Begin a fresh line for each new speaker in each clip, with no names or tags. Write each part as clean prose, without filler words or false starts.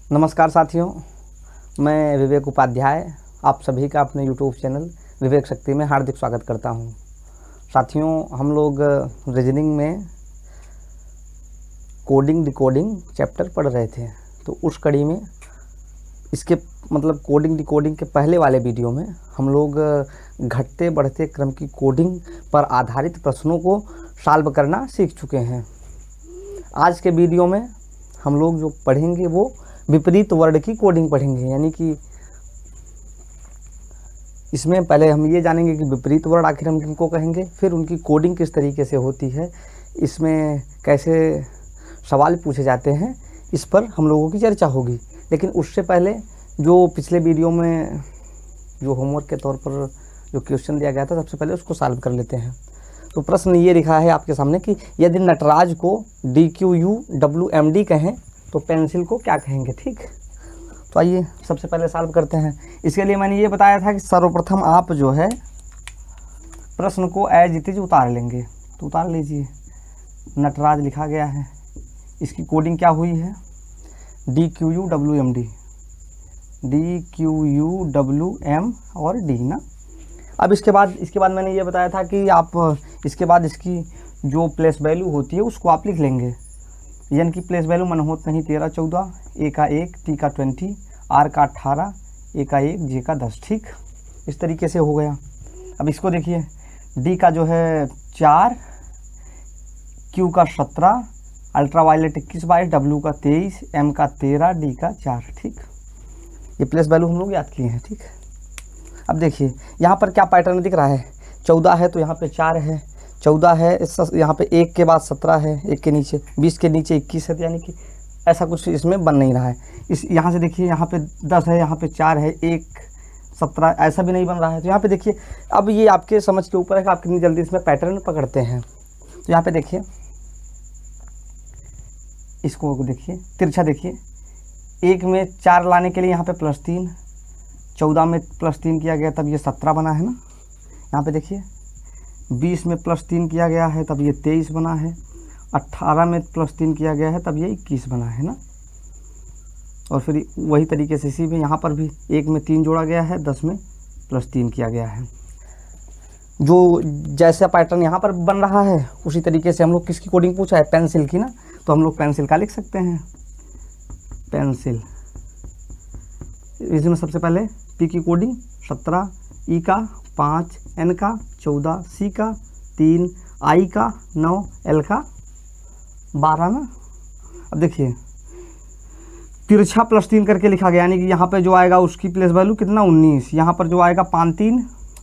नमस्कार साथियों, मैं विवेक उपाध्याय आप सभी का अपने YouTube चैनल विवेक शक्ति में हार्दिक स्वागत करता हूं। साथियों, हम लोग रीजनिंग में कोडिंग डिकोडिंग चैप्टर पढ़ रहे थे, तो उस कड़ी में इसके कोडिंग डिकोडिंग के पहले वाले वीडियो में हम लोग घटते बढ़ते क्रम की कोडिंग पर आधारित प्रश्नों को सॉल्व करना सीख चुके हैं। आज के वीडियो में हम लोग जो पढ़ेंगे वो विपरीत वर्ण की कोडिंग पढ़ेंगे, यानी कि इसमें पहले हम ये जानेंगे कि विपरीत वर्ण आखिर हम किनको कहेंगे, फिर उनकी कोडिंग किस तरीके से होती है, इसमें कैसे सवाल पूछे जाते हैं, इस पर हम लोगों की चर्चा होगी। लेकिन उससे पहले जो पिछले वीडियो में जो होमवर्क के तौर पर जो क्वेश्चन दिया गया था, सबसे पहले उसको सॉल्व कर लेते हैं। तो प्रश्न ये लिखा है आपके सामने कि यदि नटराज को DQUWMD कहें तो पेंसिल को क्या कहेंगे। ठीक, तो आइए सबसे पहले सॉल्व करते हैं। इसके लिए मैंने ये बताया था कि सर्वप्रथम आप जो है प्रश्न को एज इट इज उतार लेंगे। तो उतार लीजिए, नटराज लिखा गया है, इसकी कोडिंग क्या हुई है DQUWMD और D ना। अब इसके बाद मैंने ये बताया था कि आप इसके बाद इसकी जो प्लेस वैल्यू होती है उसको आप लिख लेंगे, यानी कि प्लेस वैल्यू मन होत नहीं 13, 14, A का 1, T का 20, R का 18, A का 1, J का 10। ठीक, इस तरीके से हो गया। अब इसको देखिए, D का जो है 4, Q का 17, अल्ट्रावायलेट 21/22, W का 23, M का 13, D का 4। ठीक, ये प्लेस वैल्यू हम लोग याद किए हैं। ठीक, अब देखिए यहाँ पर क्या पैटर्न दिख रहा है, 14 है तो यहाँ पे 4 है, 14 है यहाँ पे 1 के बाद 17 है, 1 के नीचे 20 के नीचे 21 है, यानी कि ऐसा कुछ इसमें बन नहीं रहा है। इस यहाँ से देखिए, यहाँ पे 10 है, यहाँ पे 4 है, 1 17 ऐसा भी नहीं बन रहा है। तो यहाँ पे देखिए, अब ये आपके समझ के ऊपर है कि आप कितनी जल्दी इसमें पैटर्न पकड़ते हैं। तो यहाँ पे देखिए, इसको देखिए तिरछा, देखिए 1 में 4 लाने के लिए यहाँ पे +3, 14 में +3 किया गया तब ये 17 बना है ना। यहाँ पे देखिए 20 में +3 किया गया है तब ये 23 बना है, 18 में +3 किया गया है तब ये 21 बना है ना। और फिर वही तरीके से इसी में यहाँ पर भी 1 में 3 जोड़ा गया है, 10 में +3 किया गया है। जो जैसा पैटर्न यहाँ पर बन रहा है उसी तरीके से हम लोग किसकी कोडिंग पूछा है, पेंसिल की ना। तो हम लोग पेंसिल का लिख सकते हैं, पेंसिल। इसमें सबसे पहले P की कोडिंग 17, E का 5, N का 14, C का 3, I का 9, L का 12 ना। अब देखिए तिरछा +3 करके लिखा गया, यानी कि यहाँ पे जो आएगा उसकी प्लेस वैल्यू कितना 19, यहाँ पर जो आएगा 5 3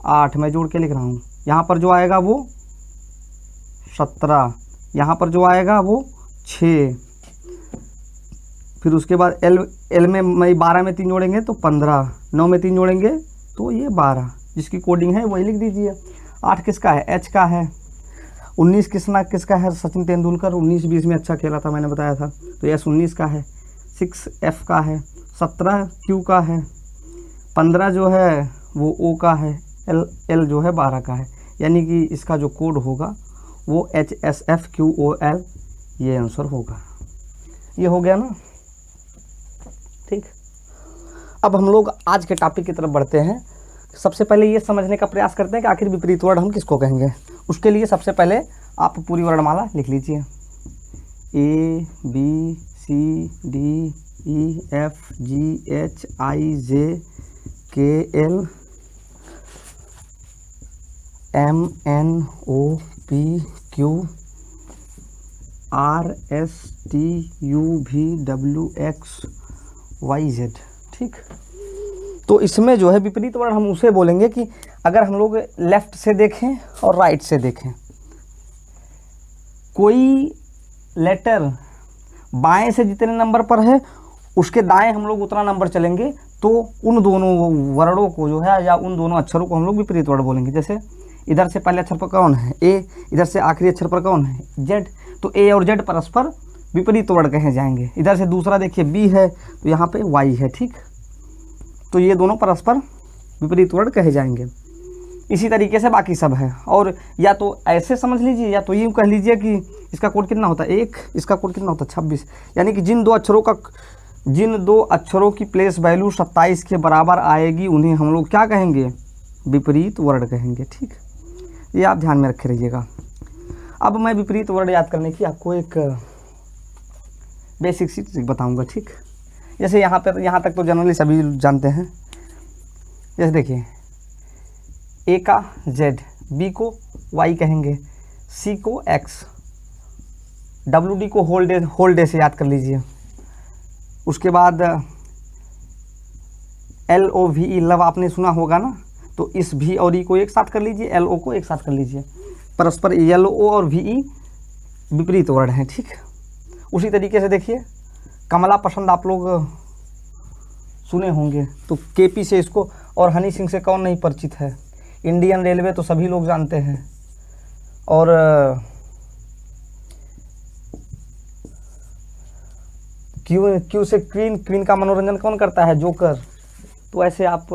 8, मैं जोड़ के लिख रहा हूँ। यहाँ पर जो आएगा वो 17, यहाँ पर जो आएगा वो 6, फिर उसके बाद L में 12 में 3 जोड़ेंगे तो 15, 9 में 3 जोड़ेंगे तो ये 12, जिसकी कोडिंग है वही लिख दीजिए। 8 किसका है, H का है। 19 किसका है, सचिन तेंदुलकर 19-20 में अच्छा खेला था, मैंने बताया था, तो S 19 का है। 6 F का है, 17 Q का है, 15 जो है वो O का है, L जो है 12 का है, यानी कि इसका जो कोड होगा वो HSFQOL ये आंसर होगा। ये हो गया ना। ठीक, अब हम लोग आज के टॉपिक की तरफ बढ़ते हैं। सबसे पहले ये समझने का प्रयास करते हैं कि आखिर विपरीत वर्ण हम किसको कहेंगे। उसके लिए सबसे पहले आप पूरी वर्णमाला लिख लीजिए, A B C D E F G H I J K L M N O P Q R S T U V W X Y Z। ठीक, तो इसमें जो है विपरीत वर्ण हम उसे बोलेंगे कि अगर हम लोग लेफ्ट से देखें और राइट से देखें, कोई लेटर बाएं से जितने नंबर पर है उसके दाएं हम लोग उतना नंबर चलेंगे, तो उन दोनों वर्णों को जो है या उन दोनों अक्षरों को हम लोग विपरीत वर्ण बोलेंगे। जैसे इधर से पहले अक्षर पर कौन है, A, इधर से आखिरी अक्षर पर कौन है, Z, तो A और Z परस्पर विपरीत वर्ण कहे जाएंगे। इधर से दूसरा देखिए B है तो यहाँ पे Y है। ठीक, तो ये दोनों परस्पर विपरीत वर्ण कहे जाएंगे। इसी तरीके से बाकी सब है। और या तो ऐसे समझ लीजिए या तो यूँ कह लीजिए कि इसका कोड कितना होता है 1, इसका कोड कितना होता है 26। यानी कि जिन दो अक्षरों का जिन दो अक्षरों की प्लेस वैल्यू 27 के बराबर आएगी उन्हें हम लोग क्या कहेंगे, विपरीत वर्ण कहेंगे। ठीक, ये आप ध्यान में रखे रहिएगा। अब मैं विपरीत वर्ण याद करने की आपको एक बेसिक सी ट्रिक बताऊंगा। ठीक, जैसे यहाँ तक तो जनरली सभी जानते हैं। जैसे देखिए, ए का जेड, बी को वाई कहेंगे, सी को एक्स, डब्ल्यू डी को होल डे से याद कर लीजिए। उसके बाद L O V E, love आपने सुना होगा ना, तो इस भी और ई को एक साथ कर लीजिए, एल ओ को एक साथ कर लीजिए। परस्पर एल ओ और वी ई विपरीत वर्ण हैं। ठीक, उसी तरीके से देखिए, कमला पसंद आप लोग सुने होंगे, तो केपी से इसको, और हनी सिंह से कौन नहीं परिचित है। इंडियन रेलवे तो सभी लोग जानते हैं, और क्यू से क्वीन का मनोरंजन कौन करता है, जोकर। तो ऐसे आप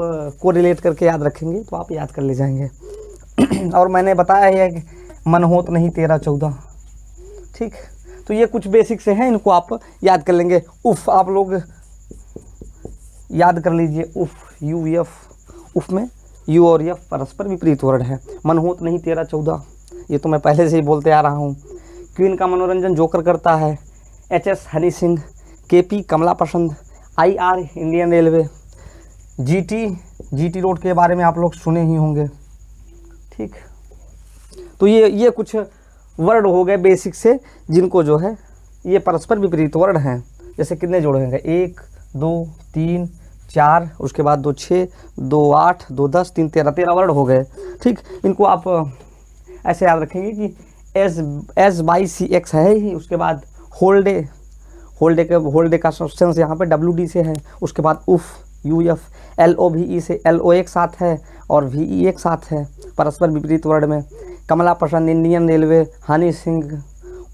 को रिलेट करके याद रखेंगे तो आप याद कर ले जाएंगे। और मैंने बताया है कि मन होत नहीं 13-14। ठीक, तो ये कुछ बेसिक से हैं, इनको आप याद कर लेंगे। उफ आप लोग याद कर लीजिए, उफ, यू एफ, उफ में यू और एफ परस्पर विपरीत वर्ण है। मन होत नहीं 13-14, ये तो मैं पहले से ही बोलते आ रहा हूँ। क्वीन का मनोरंजन जोकर करता है, एच हनी सिंह, केपी कमला पसंद, IR Indian railway, GT road के बारे में आप लोग सुने ही होंगे। ठीक, तो ये कुछ वर्ड हो गए बेसिक से, जिनको जो है ये परस्पर विपरीत वर्ण हैं। जैसे कितने जोड़ेंगे, 1 2 3 4, उसके बाद 2 6 2 8 2 10 3 13 वर्ड हो गए। ठीक, इनको आप ऐसे याद रखेंगे कि एस बाई सी एक्स है ही, उसके बाद होल डे का सब्सटेंस यहाँ पे WD से है, उसके बाद उफ, UF, LOVE से LO एक साथ है और VE एक साथ है परस्पर विपरीत वर्ण में। कमला पसंद इंडियन रेलवे, हनी सिंह,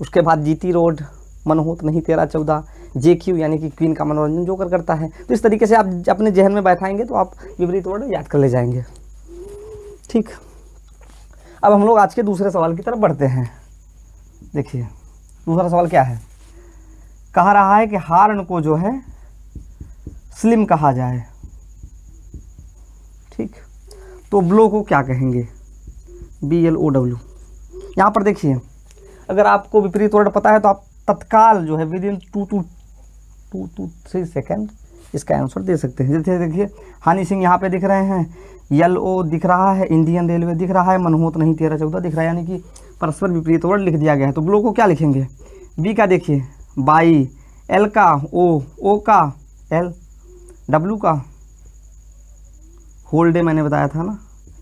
उसके बाद GT रोड, मन होत नहीं 13-14, JQ यानी कि क्वीन का मनोरंजन जोकर करता है। तो इस तरीके से आप अपने जहन में बैठाएंगे तो आप विपरीत वर्ण याद कर ले जाएंगे। ठीक, अब हम लोग आज के दूसरे सवाल की तरफ बढ़ते हैं। देखिए, दूसरा सवाल क्या है, कहा रहा है कि हार्न को जो है स्लिम कहा जाए। ठीक, तो ब्लो को क्या कहेंगे, BLOW। यहाँ पर देखिए, अगर आपको विपरीत वर्ण पता है तो आप तत्काल जो है विदिन 2 to 3 सेकेंड इसका आंसर दे सकते हैं। जैसे देखिए, हनी सिंह यहाँ पे दिख रहे हैं, LO दिख रहा है, इंडियन रेलवे दिख रहा है, मन होत नहीं 13-14 दिख रहा है, यानी कि परस्पर विपरीत वर्ण लिख दिया गया है। तो ब्लो को क्या लिखेंगे, बी का देखिए बाई, एल का ओ का एल, डब्ल्यू का होल डे मैंने बताया था ना,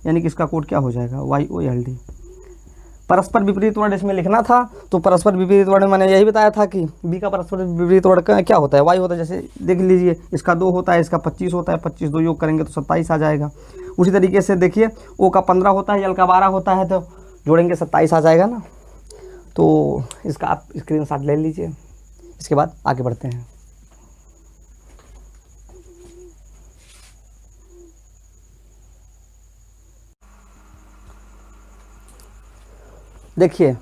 यानी कि इसका कोड क्या हो जाएगा, YOLD। परस्पर विपरीत वर्ण इसमें लिखना था, तो परस्पर विपरीत वर्ण मैंने यही बताया था कि बी का परस्पर विपरीत वर्ण क्या होता है, Y होता है। जैसे देख लीजिए, इसका 2 होता है, इसका 25 होता है, 25 2 योग करेंगे तो 27 आ जाएगा। उसी तरीके से देखिए, O का 15 होता है, L का 12 होता है, तो जोड़ेंगे 27 आ जाएगा ना। तो इसका आप स्क्रीनशॉट ले लीजिए, इसके बाद आगे बढ़ते हैं। देखिए,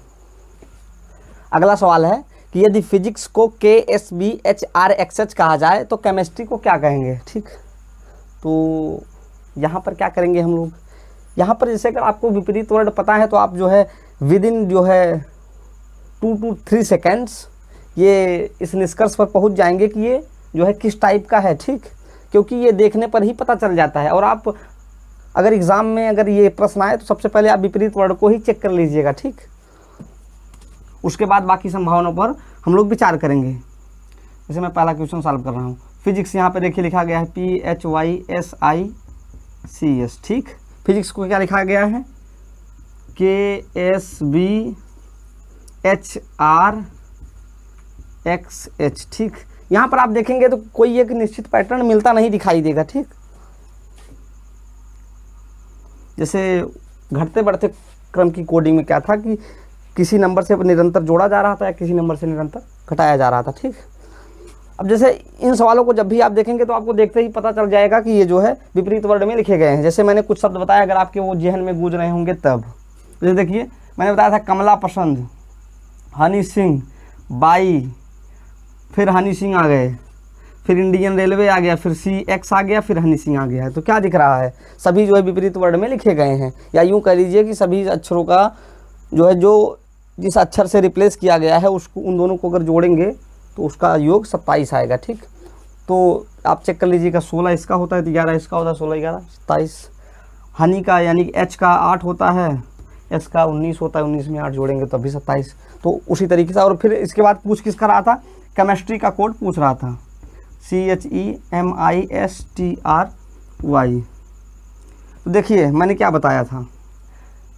अगला सवाल है कि यदि फिजिक्स को KSBHRXH कहा जाए तो केमिस्ट्री को क्या कहेंगे। ठीक, तो यहाँ पर क्या करेंगे हम लोग, यहाँ पर जैसे अगर आपको विपरीत वर्ण पता है तो आप जो है विदिन जो है 2 to 3 सेकेंड्स ये इस निष्कर्ष पर पहुँच जाएंगे कि ये जो है किस टाइप का है। ठीक, क्योंकि ये देखने पर ही पता चल जाता है। और आप अगर एग्ज़ाम में अगर ये प्रश्न आए तो सबसे पहले आप विपरीत वर्ण को ही चेक कर लीजिएगा। ठीक, उसके बाद बाकी संभावनाओं पर हम लोग विचार करेंगे। जैसे मैं पहला क्वेश्चन सॉल्व कर रहा हूँ, फिजिक्स यहाँ पे देखिए लिखा गया है PHYSICS। ठीक, फिजिक्स को क्या लिखा गया है, KSBHRXH। ठीक, यहाँ पर आप देखेंगे तो कोई एक निश्चित पैटर्न मिलता नहीं दिखाई देगा। ठीक, जैसे घटते बढ़ते क्रम की कोडिंग में क्या था कि किसी नंबर से निरंतर जोड़ा जा रहा था या किसी नंबर से निरंतर घटाया जा रहा था। ठीक, अब जैसे इन सवालों को जब भी आप देखेंगे तो आपको देखते ही पता चल जाएगा कि ये जो है विपरीत वर्ण में लिखे गए हैं। जैसे मैंने कुछ शब्द बताया, अगर आपके वो जहन में गूंज रहे होंगे तब। जैसे देखिए, मैंने बताया था कमला पसंद, हनी सिंह, बाई, फिर हनी सिंह आ गए, फिर इंडियन रेलवे आ गया, फिर CX आ गया, फिर हनी सिंह आ गया है। तो क्या दिख रहा है, सभी जो है विपरीत वर्ण में लिखे गए हैं, या यूँ कह लीजिए कि सभी अक्षरों का जो है जो जिस अक्षर से रिप्लेस किया गया है उसको, उन दोनों को अगर जोड़ेंगे तो उसका योग 27 आएगा। ठीक, तो आप चेक कर लीजिएगा, 16 इसका होता है तो 11 इसका होता है, 16 11 27। हनी का यानी कि H का 8 होता है, S का 19 होता है, 19 में 8 जोड़ेंगे तो अभी 27। तो उसी तरीके से, और फिर इसके बाद पूछ किसका रहा था, केमिस्ट्री का कोड पूछ रहा था, CHEMISTRY। तो देखिए मैंने क्या बताया था,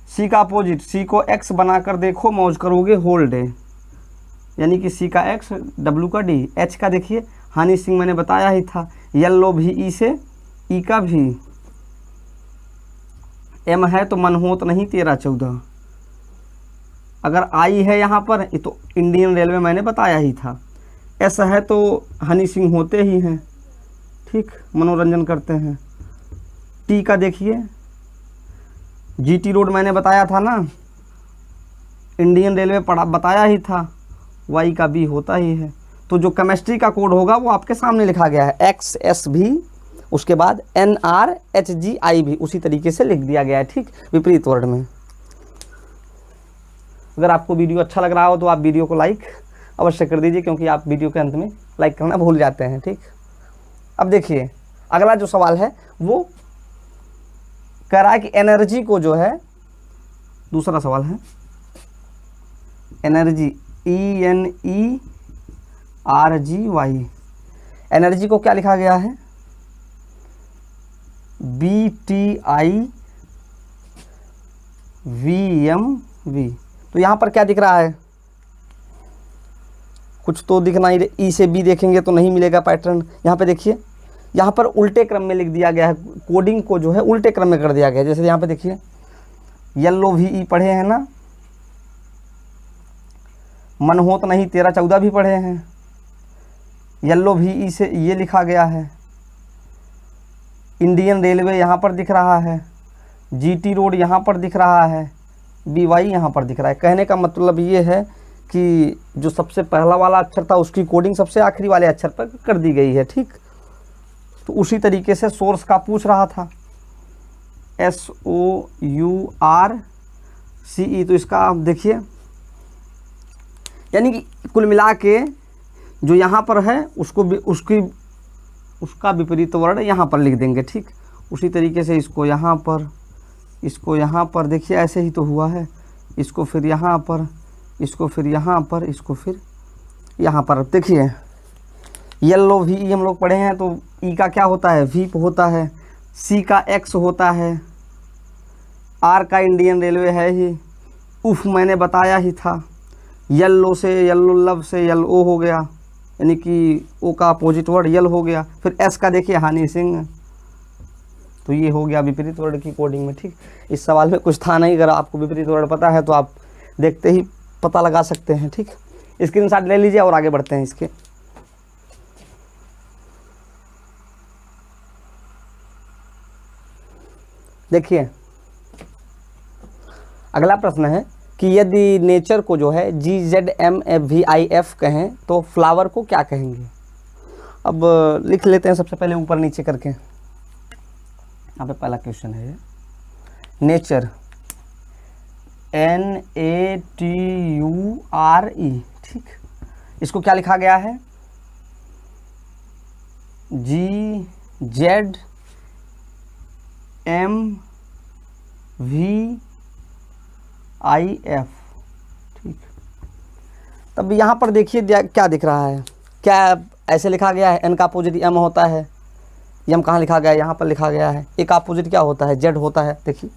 C का अपोजिट, C को X बनाकर देखो मौज करोगे होल डे, यानी कि C का X, W का D। H का देखिए हनी सिंह मैंने बताया ही था, येल्लो भी E से, E का भी, M है तो मनहोत नहीं 13 14। अगर I है यहाँ पर तो इंडियन रेलवे मैंने बताया ही था, S है तो हनी सिंह होते ही हैं। ठीक, मनोरंजन करते हैं। T का देखिए GT रोड मैंने बताया था ना, इंडियन रेलवे पढ़ा बताया ही था, Y का B होता ही है। तो जो केमिस्ट्री का कोड होगा वो आपके सामने लिखा गया है, XSV, उसके बाद NRHGI भी उसी तरीके से लिख दिया गया है। ठीक, विपरीत वर्ण में। अगर आपको वीडियो अच्छा लग रहा हो तो आप वीडियो को लाइक अवश्य कर दीजिए, क्योंकि आप वीडियो के अंत में लाइक करना भूल जाते हैं। ठीक, अब देखिए अगला जो सवाल है वो कह रहा है कि एनर्जी को जो है, दूसरा सवाल है एनर्जी, ENERGY, एनर्जी को क्या लिखा गया है, BTIVMV। तो यहाँ पर क्या दिख रहा है, कुछ तो दिखना ही, ई से बी देखेंगे तो नहीं मिलेगा पैटर्न। यहाँ पे देखिए, यहाँ पर उल्टे क्रम में लिख दिया गया है, कोडिंग को जो है उल्टे क्रम में कर दिया गया है। जैसे यहाँ पे देखिए येल्लो भी ई पढ़े हैं ना, मनहोत नहीं 13 14 भी पढ़े हैं, येल्लो भी ई से ये लिखा गया है। इंडियन रेलवे यहाँ पर दिख रहा है, GT रोड यहाँ पर दिख रहा है, BY यहाँ पर दिख रहा है। कहने का मतलब ये है कि जो सबसे पहला वाला अक्षर था उसकी कोडिंग सबसे आखिरी वाले अक्षर पर कर दी गई है। ठीक, तो उसी तरीके से सोर्स का पूछ रहा था, SOURCE। तो इसका आप देखिए, यानी कि कुल मिला के जो यहाँ पर है उसको उसका विपरीत वर्ण यहाँ पर लिख देंगे। ठीक, उसी तरीके से इसको यहाँ पर, इसको यहाँ पर, देखिए ऐसे ही तो हुआ है, इसको फिर यहाँ पर, इसको फिर यहाँ पर, इसको फिर यहाँ पर। देखिए येल्लो भी ई हम लोग पढ़े हैं, तो ई का क्या होता है, V होता है, C का X होता है, R का इंडियन रेलवे है ही, उफ मैंने बताया ही था, येल्लो से येल्लो लव से येल्लो हो गया, यानी कि O का अपोजिट वर्ड यल हो गया। फिर S का देखिए हनी सिंह, तो ये हो गया विपरीत वर्ण की कोडिंग में। ठीक, इस सवाल में कुछ था नहीं, अगर आपको विपरीत वर्ण पता है तो आप देखते ही पता लगा सकते हैं। ठीक, स्क्रीनशॉट ले लीजिए और आगे बढ़ते हैं इसके। देखिए अगला प्रश्न है कि यदि नेचर को जो है GZMVIF कहें तो फ्लावर को क्या कहेंगे। अब लिख लेते हैं सबसे पहले ऊपर नीचे करके। यहाँ पे पहला क्वेश्चन है नेचर, NATURE। ठीक, इसको क्या लिखा गया है, GZMVIF। ठीक, तब यहाँ पर देखिए क्या दिख रहा है, क्या ऐसे लिखा गया है, N का अपोजिट M होता है, M कहाँ लिखा गया है, यहाँ पर लिखा गया है। A का अपोजिट क्या होता है, Z होता है। देखिए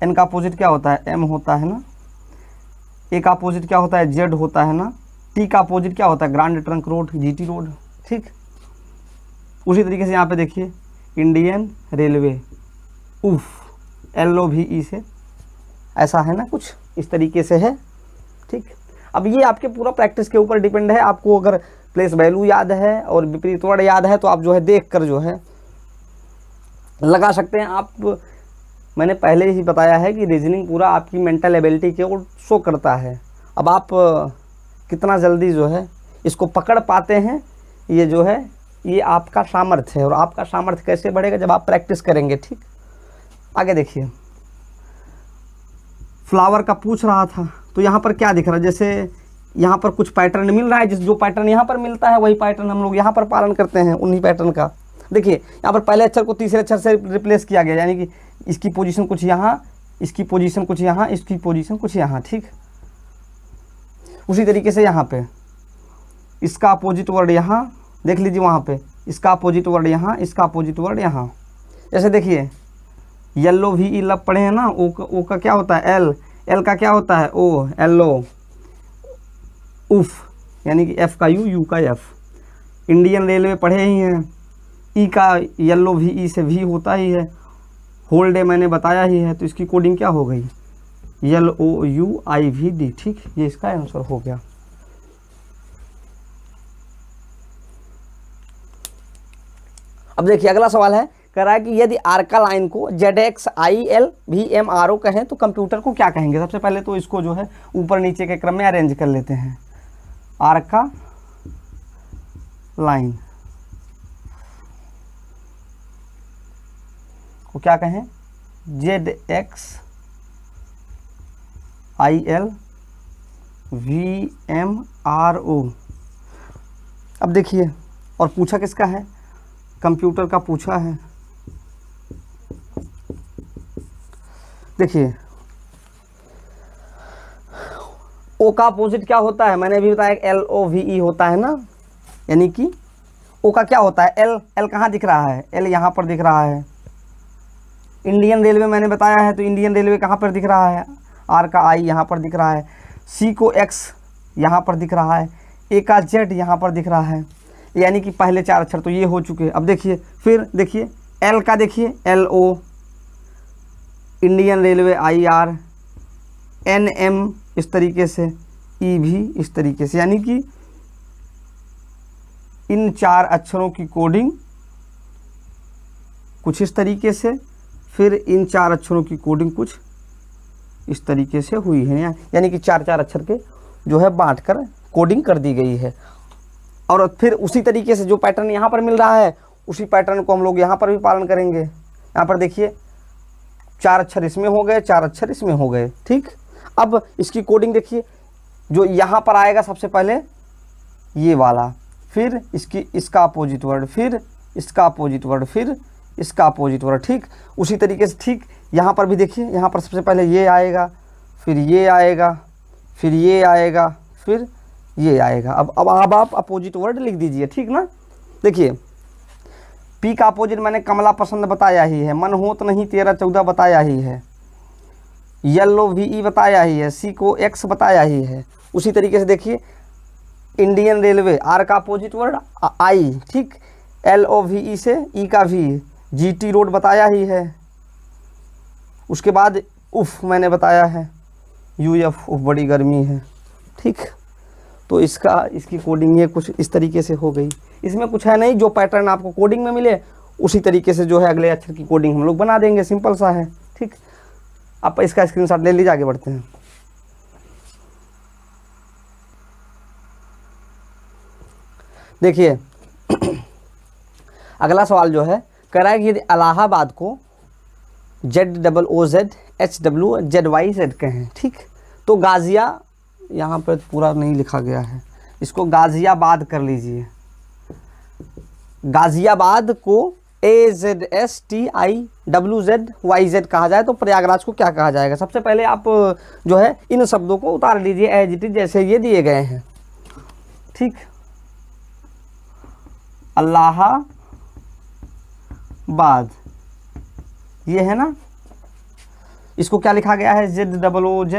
N का अपोजिट क्या होता है, M होता है ना, A का अपोजिट क्या होता है, Z होता है ना, T का अपोजिट क्या होता है, grand trunk road, GT road. ठीक, उसी तरीके से यहाँ पे देखिए इंडियन रेलवे, उफ LOVE से, ऐसा है ना, कुछ इस तरीके से है। ठीक, अब ये आपके पूरा प्रैक्टिस के ऊपर डिपेंड है। आपको अगर प्लेस वैल्यू याद है और विपरीत वर्ण याद है तो आप जो है देख कर जो है लगा सकते हैं। आप, मैंने पहले ही बताया है कि रीजनिंग पूरा आपकी मेंटल एबिलिटी के ऊपर शो करता है। अब आप कितना जल्दी जो है इसको पकड़ पाते हैं, ये जो है ये आपका सामर्थ्य है, और आपका सामर्थ्य कैसे बढ़ेगा, जब आप प्रैक्टिस करेंगे। ठीक, आगे देखिए, फ्लावर का पूछ रहा था, तो यहाँ पर क्या दिख रहा है, जैसे यहाँ पर कुछ पैटर्न मिल रहा है, जो पैटर्न यहाँ पर मिलता है वही पैटर्न हम लोग यहाँ पर पालन करते हैं, उन्हीं पैटर्न का। देखिए यहाँ पर पहले अक्षर को तीसरे अक्षर से रिप्लेस किया गया, यानी कि इसकी पोजीशन कुछ यहाँ, इसकी पोजीशन कुछ यहाँ, इसकी पोजीशन कुछ यहाँ। ठीक, उसी तरीके से यहाँ पे इसका अपोजिट वर्ड यहाँ, देख लीजिए वहाँ पे इसका अपोजिट वर्ड यहाँ, इसका अपोजिट वर्ड यहाँ। जैसे देखिए येलो भी ई लब पढ़े हैं ना, ओ का क्या होता है एल, एल का क्या होता है ओ, एलो। उफ यानी कि एफ का यू, यू का एफ। इंडियन रेलवे पढ़े ही हैं, ई का येलो भी ई से भी होता ही है। होल डे मैंने बताया ही है, तो इसकी कोडिंग क्या हो गई, एल ओ यू आई भी डी। ठीक, ये इसका आंसर हो गया। अब देखिए अगला सवाल है, कह रहा है कि यदि आर्का लाइन को ZXIL कहें तो कंप्यूटर को क्या कहेंगे। सबसे पहले तो इसको जो है ऊपर नीचे के क्रम में अरेंज कर लेते हैं। आर्का लाइन को क्या कहें, ZXIL अब देखिए, और पूछा किसका है, कंप्यूटर का पूछा है। देखिए ओ का अपोजिट क्या होता है, मैंने अभी बताया LOVE होता है ना, यानी कि ओ का क्या होता है एल, एल कहाँ दिख रहा है, एल यहाँ पर दिख रहा है। इंडियन रेलवे मैंने बताया है, तो इंडियन रेलवे कहाँ पर दिख रहा है, आर का आई यहाँ पर दिख रहा है, सी को एक्स यहाँ पर दिख रहा है, ए का जेड यहाँ पर दिख रहा है, यानी कि पहले चार अक्षर तो ये हो चुके हैं। अब देखिए फिर देखिए एल का, देखिए LO, Indian railway IR, NM इस तरीके से, ई भी इस तरीके से, यानी कि इन चार अक्षरों की कोडिंग कुछ इस तरीके से, फिर इन चार अक्षरों की कोडिंग कुछ इस तरीके से हुई है, यानी कि चार चार अक्षर के जो है बांट कर कोडिंग कर दी गई है। और फिर उसी तरीके से जो पैटर्न यहाँ पर मिल रहा है, उसी पैटर्न को हम लोग यहाँ पर भी पालन करेंगे। यहाँ पर देखिए चार अक्षर इसमें हो गए, चार अक्षर इसमें हो गए। ठीक, अब इसकी कोडिंग देखिए, जो यहाँ पर आएगा सबसे पहले ये वाला, फिर इसका अपोजिट वर्ड, फिर इसका अपोजिट वर्ड, फिर इसका अपोजिट वर्ड। ठीक, उसी तरीके से ठीक यहाँ पर भी देखिए, यहाँ पर सबसे पहले ये आएगा, फिर ये आएगा, फिर ये आएगा, फिर ये आएगा। अब आप अपोजिट वर्ड लिख दीजिए। ठीक ना, देखिए पी का अपोजिट मैंने कमला पसंद बताया ही है, मन होत नहीं 13-14 बताया ही है, येलो VE बताया ही है, सी को एक्स बताया ही है। उसी तरीके से देखिए इंडियन रेलवे, आर का अपोजिट वर्ड आई। ठीक, LOVE से ई का भी, GT रोड बताया ही है। उसके बाद उफ मैंने बताया है, UF उफ बड़ी गर्मी है। ठीक, तो इसकी कोडिंग ये कुछ इस तरीके से हो गई। इसमें कुछ है नहीं, जो पैटर्न आपको कोडिंग में मिले उसी तरीके से जो है अगले अक्षर की कोडिंग हम लोग बना देंगे, सिंपल सा है। ठीक, आप इसका स्क्रीनशॉट ले लीजिए, आगे बढ़ते हैं। देखिए अगला सवाल जो है, कह रहा है कि यदि इलाहाबाद को ZOOZHWZYZ कहें। ठीक, तो गाजिया, यहाँ पर पूरा नहीं लिखा गया है, इसको गाजियाबाद कर लीजिए। गाजियाबाद को AZSTIWZYZ कहा जाए तो प्रयागराज को क्या कहा जाएगा। सबसे पहले आप जो है इन शब्दों को उतार लीजिए एज इट इज, जैसे ये दिए गए हैं। ठीक, इलाहाबाद ये है ना, इसको क्या लिखा गया है, ZOOZ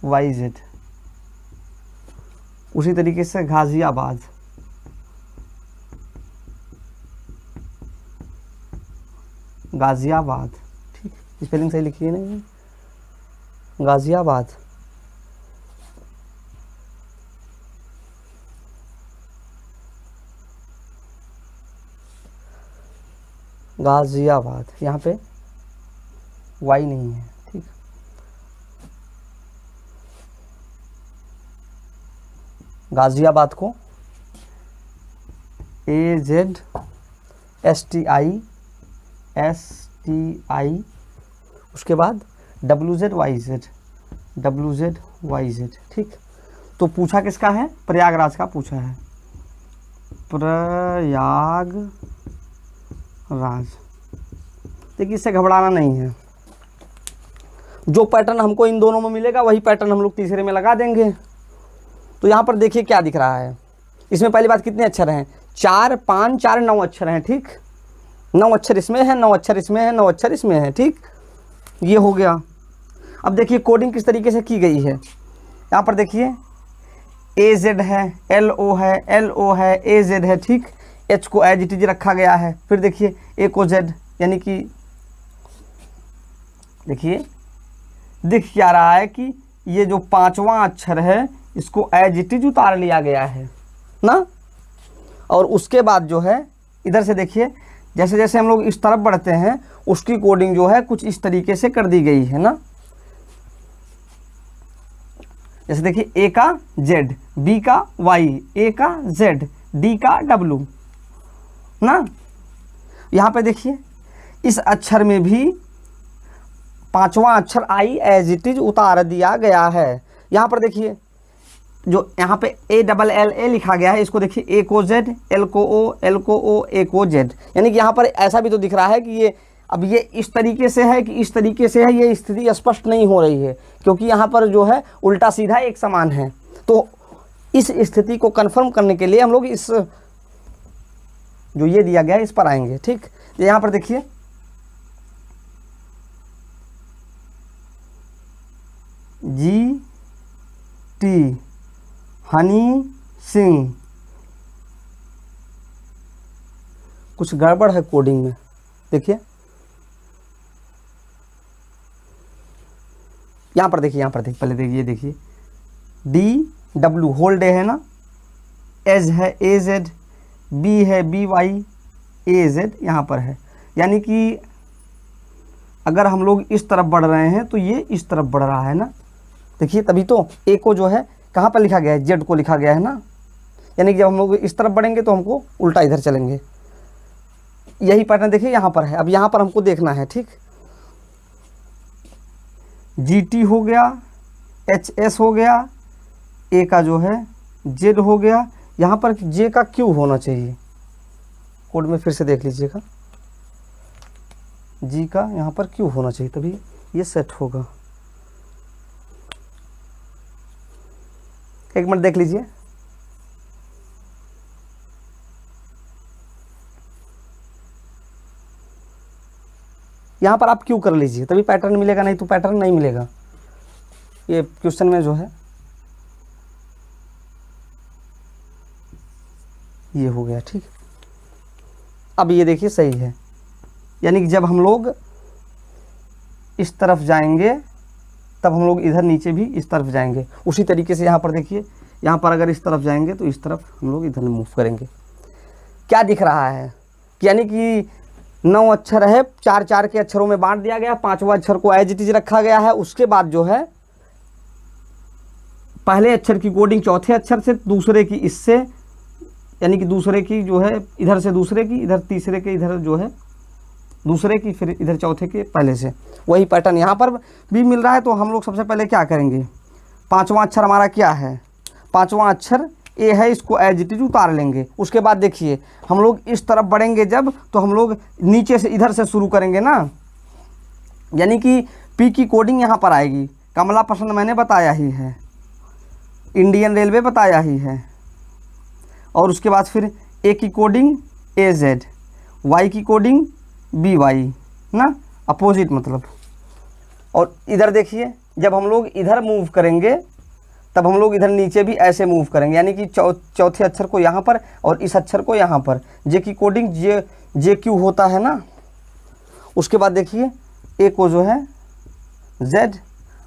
HWZ उसी तरीके से गाजियाबाद, गाजियाबाद। ठीक, स्पेलिंग सही लिखी है नहीं, गाजियाबाद। गाजियाबाद, यहाँ पे वाई नहीं है। ठीक, गाज़ियाबाद को AZSTI उसके बाद WZYZ, ठीक। तो पूछा किसका है? प्रयागराज का पूछा है, प्रयागराज। देखिए इससे घबराना नहीं है, जो पैटर्न हमको इन दोनों में मिलेगा वही पैटर्न हम लोग तीसरे में लगा देंगे। तो यहाँ पर देखिए क्या दिख रहा है, इसमें पहली बात कितने अक्षर हैं? 4 5 4 9 अक्षर हैं, ठीक। 9 अक्षर इसमें है, 9 अक्षर इसमें है, 9 अक्षर इसमें है, ठीक। ये हो गया। अब देखिए कोडिंग किस तरीके से की गई है। यहाँ पर देखिए AZ है, LO है, LO है, AZ है, ठीक। H को एज इट इज रखा गया है। फिर देखिए A को Z, यानी कि देखिए दिख क्या रहा है कि ये जो 5वां अक्षर है इसको एज इट इज उतार लिया गया है ना। और उसके बाद जो है इधर से देखिए जैसे जैसे हम लोग इस तरफ बढ़ते हैं उसकी कोडिंग जो है कुछ इस तरीके से कर दी गई है ना। जैसे देखिए A का Z, B का Y, A का Z, D का W ना। यहाँ पे देखिए इस अक्षर में भी 5वां अक्षर I एज इट इज उतार दिया गया है। यहाँ पर देखिए जो यहाँ पे ALLA लिखा गया है, इसको देखिए A को Z, L को O, L को O, A को Z, यानी कि यहाँ पर ऐसा भी तो दिख रहा है कि ये अब ये इस तरीके से है कि इस तरीके से है, ये स्थिति स्पष्ट नहीं हो रही है क्योंकि यहाँ पर जो है उल्टा सीधा एक समान है। तो इस स्थिति को कंफर्म करने के लिए हम लोग इस जो ये दिया गया है इस पर आएंगे, ठीक। यहाँ पर देखिए GT हनी सिंह, कुछ गड़बड़ है कोडिंग में। देखिए यहाँ पर देखिए, यहाँ पर देखिए, पहले देखिए, देखिए DW होल डे है ना, एज है AZ, B है BY, AZ यहाँ पर है। यानी कि अगर हम लोग इस तरफ बढ़ रहे हैं तो ये इस तरफ बढ़ रहा है ना। देखिए तभी तो A को जो है कहाँ पर लिखा गया है? Z को लिखा गया है ना। यानी कि जब हम लोग इस तरफ बढ़ेंगे तो हमको उल्टा इधर चलेंगे। यही पैटर्न देखिए यहाँ पर है। अब यहाँ पर हमको देखना है, ठीक। GT हो गया, HS हो गया, A का जो है Z हो गया। यहाँ पर J का Q होना चाहिए, कोड में फिर से देख लीजिएगा। G का यहाँ पर Q होना चाहिए, तभी ये सेट होगा। एक मिनट देख लीजिए। यहाँ पर आप क्यों कर लीजिए, तभी पैटर्न मिलेगा, नहीं तो पैटर्न नहीं मिलेगा। ये क्वेश्चन में जो है ये हो गया, ठीक। अब ये देखिए सही है, यानी कि जब हम लोग इस तरफ जाएंगे तब हम लोग इधर नीचे भी इस तरफ जाएंगे। उसी तरीके से यहाँ पर देखिए, यहाँ पर अगर इस तरफ जाएंगे तो इस तरफ हम लोग इधर मूव करेंगे। क्या दिख रहा है कि यानी कि 9 अक्षर है, 4 4 के अक्षरों में बांट दिया गया, 5वां अक्षर को एज इट इज रखा गया है। उसके बाद जो है पहले अक्षर की कोडिंग चौथे अक्षर से, दूसरे की इससे, यानी कि दूसरे की जो है इधर से दूसरे की, इधर तीसरे के इधर जो है दूसरे की, फिर इधर चौथे के पहले से। वही पैटर्न यहाँ पर भी मिल रहा है। तो हम लोग सबसे पहले क्या करेंगे, 5वां अक्षर हमारा क्या है? 5वां अक्षर A है, इसको एज इट इज उतार लेंगे। उसके बाद देखिए हम लोग इस तरफ बढ़ेंगे जब, तो हम लोग नीचे से इधर से शुरू करेंगे ना, यानी कि P की कोडिंग यहाँ पर आएगी। कमला पसंद मैंने बताया ही है, इंडियन रेलवे बताया ही है। और उसके बाद फिर A की कोडिंग AZ, Y की कोडिंग BY ना, अपोजिट मतलब। और इधर देखिए जब हम लोग इधर मूव करेंगे तब हम लोग इधर नीचे भी ऐसे मूव करेंगे, यानी कि चौथे अक्षर को यहाँ पर और इस अक्षर को यहाँ पर। J की कोडिंग JQ होता है ना। उसके बाद देखिए A को जो है Z,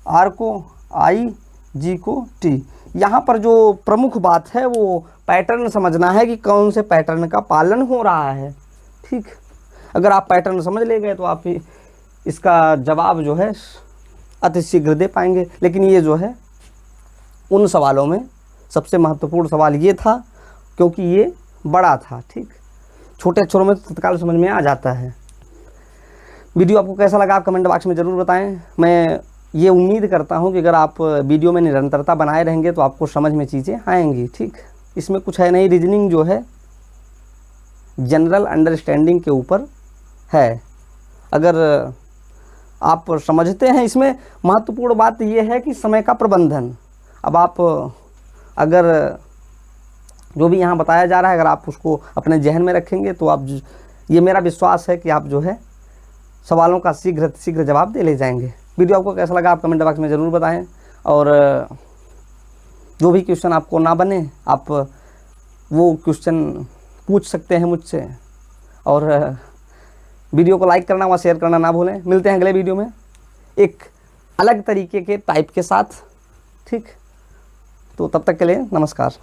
R को I, G को T। यहाँ पर जो प्रमुख बात है वो पैटर्न समझना है कि कौन से पैटर्न का पालन हो रहा है, ठीक। अगर आप पैटर्न समझ ले गए तो आप इसका जवाब जो है अतिशीघ्र दे पाएंगे। लेकिन ये जो है उन सवालों में सबसे महत्वपूर्ण सवाल ये था क्योंकि ये बड़ा था। ठीक, छोटे अक्षरों में तो तत्काल समझ में आ जाता है। वीडियो आपको कैसा लगा आप कमेंट बॉक्स में ज़रूर बताएं। मैं ये उम्मीद करता हूँ कि अगर आप वीडियो में निरंतरता बनाए रहेंगे तो आपको समझ में चीज़ें आएंगी। ठीक, इसमें कुछ है नहीं, रीजनिंग जो है जनरल अंडरस्टैंडिंग के ऊपर है। अगर आप समझते हैं, इसमें महत्वपूर्ण बात यह है कि समय का प्रबंधन। अब आप अगर जो भी यहाँ बताया जा रहा है अगर आप उसको अपने जहन में रखेंगे तो आप, ये मेरा विश्वास है कि आप जो है सवालों का शीघ्र जवाब दे ले जाएंगे। वीडियो आपको कैसा लगा आप कमेंट बॉक्स में ज़रूर बताएं। और जो भी क्वेश्चन आपको ना बने आप वो क्वेश्चन पूछ सकते हैं मुझसे। और वीडियो को लाइक करना व शेयर करना ना भूलें। मिलते हैं अगले वीडियो में एक अलग तरीके के टाइप के साथ। ठीक, तो तब तक के लिए नमस्कार।